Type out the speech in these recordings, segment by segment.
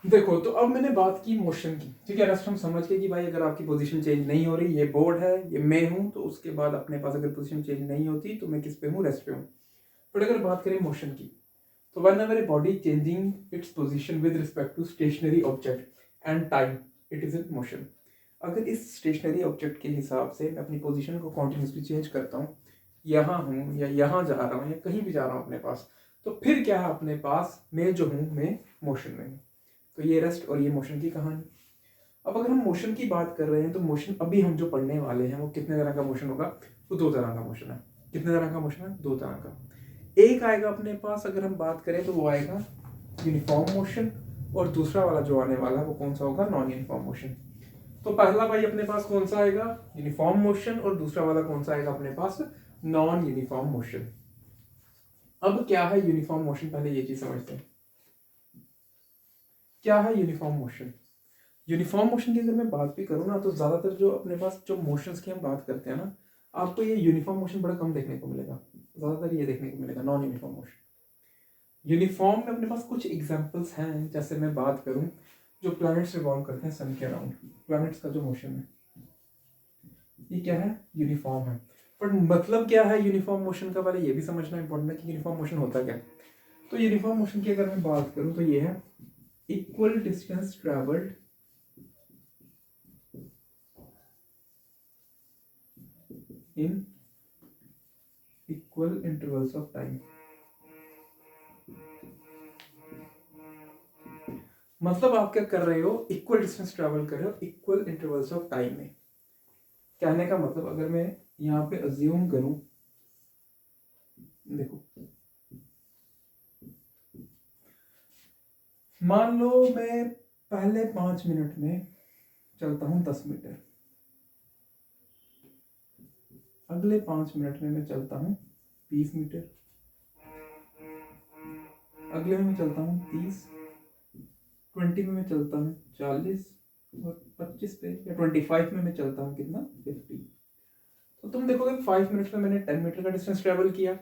देखो, तो अब मैंने बात की मोशन की, ठीक है। रेस्ट हम समझ के कि भाई अगर आपकी पोजीशन चेंज नहीं हो रही, ये बोर्ड है, ये मैं हूँ, तो उसके बाद अपने पास अगर पोजीशन चेंज नहीं होती तो मैं किस पे हूँ, रेस्ट पे हूँ। बट अगर बात करें मोशन की, तो whenever a body changing its position with respect to stationary object and time, it is in motion. अगर इस स्टेशनरी ऑब्जेक्ट के हिसाब से मैं अपनी पोजीशन को कॉन्टिन्यूसली चेंज करता हूँ, यहाँ हूँ या यहाँ जा रहा हूँ या कहीं भी जा रहा हूँ अपने पास, तो फिर क्या है अपने पास, मैं जो हूँ मैं मोशन में हूँ। तो ये रेस्ट और ये मोशन की कहानी। अब अगर हम मोशन की बात कर रहे हैं, तो मोशन अभी हम जो पढ़ने वाले हैं वो कितने तरह का मोशन होगा, वो दो तरह का मोशन है। कितने तरह का मोशन है, दो तरह का। एक आएगा अपने पास, अगर हम बात करें तो वो आएगा यूनिफॉर्म मोशन, और दूसरा वाला जो आने वाला है वो कौन सा होगा, नॉन यूनिफॉर्म मोशन। तो पहला भाई अपने पास कौन सा आएगा, यूनिफॉर्म मोशन, और दूसरा वाला कौन सा आएगा अपने पास, नॉन यूनिफॉर्म मोशन। अब क्या है यूनिफॉर्म मोशन, पहले ये चीज समझते हैं। क्या है यूनिफॉर्म मोशन? यूनिफॉर्म मोशन की अगर मैं बात भी करूँ ना, तो ज़्यादातर जो अपने पास जो मोशंस की हम बात करते हैं ना, आपको ये यूनिफॉर्म मोशन बड़ा कम देखने को मिलेगा। ज़्यादातर ये देखने को मिलेगा नॉन यूनिफॉर्म मोशन। यूनिफॉर्म में अपने पास कुछ एग्जांपल्स हैं, जैसे मैं बात करूँ जो प्लैनेट्स रिवॉल्व करते हैं सन के अराउंड, प्लैनेट्स का जो मोशन है ये क्या है, यूनिफॉर्म है। बट मतलब क्या है यूनिफॉर्म मोशन का, पहले ये भी समझना इंपॉर्टेंट है कि यूनिफॉर्म मोशन होता क्या है। तो यूनिफॉर्म मोशन की अगर मैं बात करूँ तो ये है equal distance travelled in equal intervals of time. मतलब आप क्या कर रहे हो, इक्वल डिस्टेंस ट्रेवल कर रहे हो इक्वल इंटरवल्स ऑफ टाइम में। कहने का मतलब अगर मैं यहाँ पे अज्यूम करूं, देखो मान लो मैं पहले 5 मिनट में चलता हूं 10 मीटर, अगले 5 मिनट में मैं चलता हूं 20 मीटर, अगले में मैं चलता हूं 30, 20 में मैं चलता हूं 40, और 25 पे या 25 में मैं चलता हूं कितना, 50। तो तुम देखोगे 5 मिनट्स में मैंने 10 मीटर का डिस्टेंस ट्रेवल किया,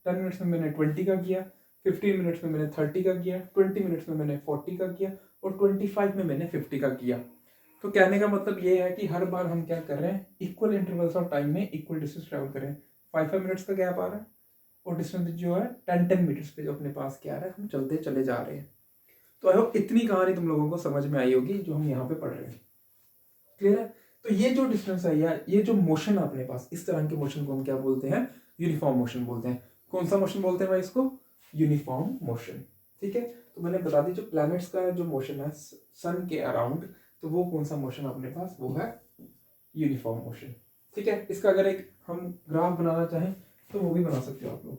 10 मिनट्स में मैंने 20 का किया, 15 मिनट्स में मैंने 30 का किया, 20 मिनट्स में मैंने 40 का किया, और 25 में मैंने 50 का किया। तो कहने का मतलब ये है कि हर बार हम क्या कर रहे हैं, इक्वल इंटरवल्स ऑफ टाइम में इक्वल डिस्टेंस ट्रेवल कर रहे हैं। 5 5 मिनट्स का गैप आ रहा है, और डिस्टेंस जो है 10 10 मीटर्स पे जो अपने पास क्या आ रहा है, हम चलते चले जा रहे हैं। तो आई होप इतनी कहानी तुम लोगों को समझ में आई होगी जो हम यहाँ पे पढ़ रहे हैं। क्लियर है? तो ये जो डिस्टेंस है या ये जो मोशन है अपने पास, इस तरह के मोशन को हम क्या बोलते हैं, यूनिफॉर्म मोशन बोलते हैं। कौन सा मोशन बोलते हैं भाई इसको, यूनिफॉर्म मोशन। ठीक है, तो मैंने बता दी जो प्लैनेट्स का जो मोशन है सन के अराउंड, तो वो कौन सा मोशन अपने पास, वो है यूनिफॉर्म मोशन। ठीक है, इसका अगर एक हम ग्राफ बनाना चाहें तो वो भी बना सकते हो आप लोग।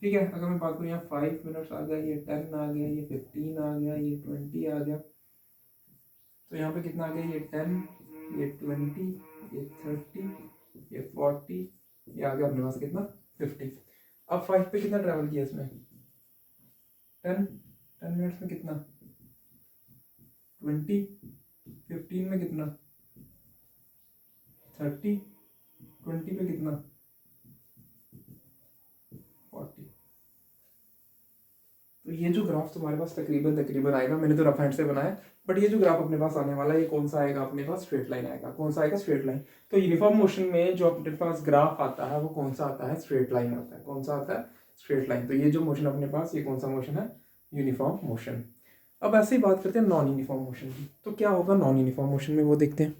ठीक है, अगर मैं बात करूँ यहाँ 5 मिनट्स आ गया, ये 10 आ गया, ये 15 आ गया, ये 20 आ गया, तो यहाँ पे कितना आ गया, ये 10, ये 20, ये 30, ये 40, ये आ गया अपने पास कितना, 50। अब 5 पे कितना ट्रैवल किया इसमें, 10 10 मिनट्स में कितना, 20, 15 में कितना, 30, 20 पे कितना, 40। तो ये जो ग्राफ तुम्हारे पास तकरीबन तकरीबन आएगा, मैंने तो रफ हैंड से बनाया, बट ये जो ग्राफ अपने पास आने वाला है ये कौन सा आएगा अपने पास, स्ट्रेट लाइन आएगा। कौन सा आएगा, स्ट्रेट लाइन। तो यूनिफॉर्म मोशन में जो अपने पास ग्राफ आता है वो कौन सा आता है, स्ट्रेट लाइन आता है। कौन सा आता है, स्ट्रेट लाइन। तो ये जो मोशन अपने पास, ये कौन सा मोशन है, यूनिफॉर्म मोशन। अब ऐसे ही बात करते हैं नॉन यूनिफॉर्म मोशन की। तो क्या होगा नॉन यूनिफॉर्म मोशन में, वो देखते हैं।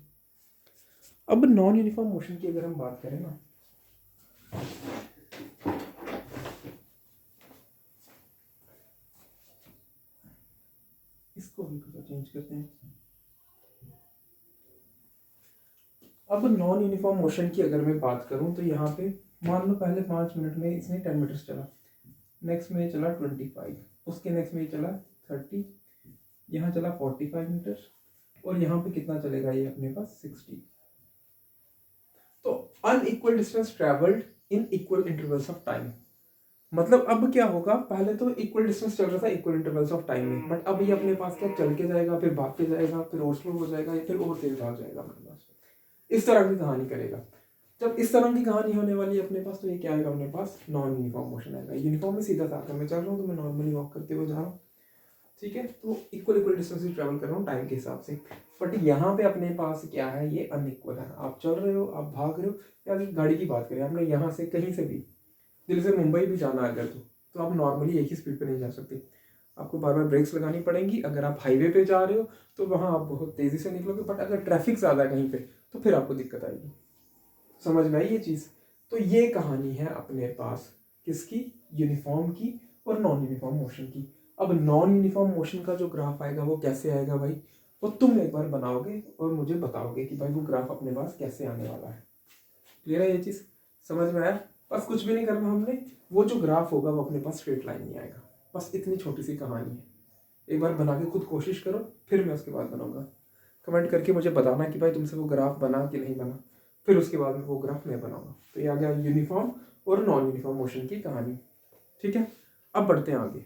अब नॉन यूनिफॉर्म मोशन की अगर हम बात करें ना, इसको भी थोड़ा चेंज करते हैं। अब नॉन यूनिफॉर्म मोशन की अगर मैं बात करूं, तो यहाँ पे मान लो पहले 5 मिनट में इसने 10 मीटर्स चला, नेक्स्ट में ये चला 25, उसके नेक्स्ट में ये चला 30, यहाँ चला 45 मीटर्स, और यहाँ पे कितना चलेगा ये अपने पास 60। तो unequal distance travelled in equal intervals of time. मतलब अब क्या होगा, पहले तो इक्वल डिस्टेंस चल रहा था इक्वल इंटरवल्स ऑफ टाइम में, बट अब ये अपने पास क्या चल के जाएगा, फिर भाग के जाएगा, फिर और स्लो हो जाएगा, या फिर और तेज भाग जाएगा अपने पास। इस तरह की कहानी करेगा। जब इस तरह की कहानी होने वाली है अपने पास, तो ये क्या आएगा अपने पास, नॉन यूनिफॉर्म मोशन आएगा। यूनिफॉर्म में सीधा था, अगर मैं चल रहा हूँ तो मैं नॉर्मली वॉक करते हुए जा रहा हूँ, ठीक है, तो इक्वल डिस्टेंस से ट्रैवल कर रहा हूँ टाइम के हिसाब से। बट यहाँ पे अपने पास क्या है, ये अनइक्वल है। आप चल रहे हो, आप भाग रहे हो, या अगर गाड़ी की बात करें, आपने यहाँ से कहीं से भी दिल्ली से मुंबई भी जाना है अगर तो आप नॉर्मली एक ही स्पीड पे नहीं जा सकते, आपको बार बार ब्रेक्स लगानी पड़ेंगी। अगर आप हाईवे पे जा रहे हो तो वहाँ आप बहुत तेज़ी से निकलोगे, बट अगर ट्रैफिक ज़्यादा है कहीं पे तो फिर आपको दिक्कत आएगी। समझ में आई ये चीज़? तो ये कहानी है अपने पास किसकी, यूनिफॉर्म की और नॉन यूनिफॉर्म मोशन की। अब नॉन यूनिफॉर्म मोशन का जो ग्राफ आएगा वो कैसे आएगा भाई, वो तुम एक बार बनाओगे और मुझे बताओगे कि भाई वो ग्राफ अपने पास कैसे आने वाला है। क्लियर है ये चीज़, समझ में आया? बस कुछ भी नहीं करना हमने, वो जो ग्राफ होगा वो अपने पास स्ट्रेट लाइन नहीं आएगा। बस इतनी छोटी सी कहानी है, एक बार बना के खुद कोशिश करो, फिर मैं उसके बाद बनाऊंगा। कमेंट करके मुझे बताना कि भाई तुमसे वो ग्राफ बना कि नहीं बना, फिर उसके बाद में वो ग्राफ मैं बनाऊंगा। तो ये आ गया यूनिफॉर्म और नॉन यूनिफॉर्म मोशन की कहानी। ठीक है, अब बढ़ते हैं आगे।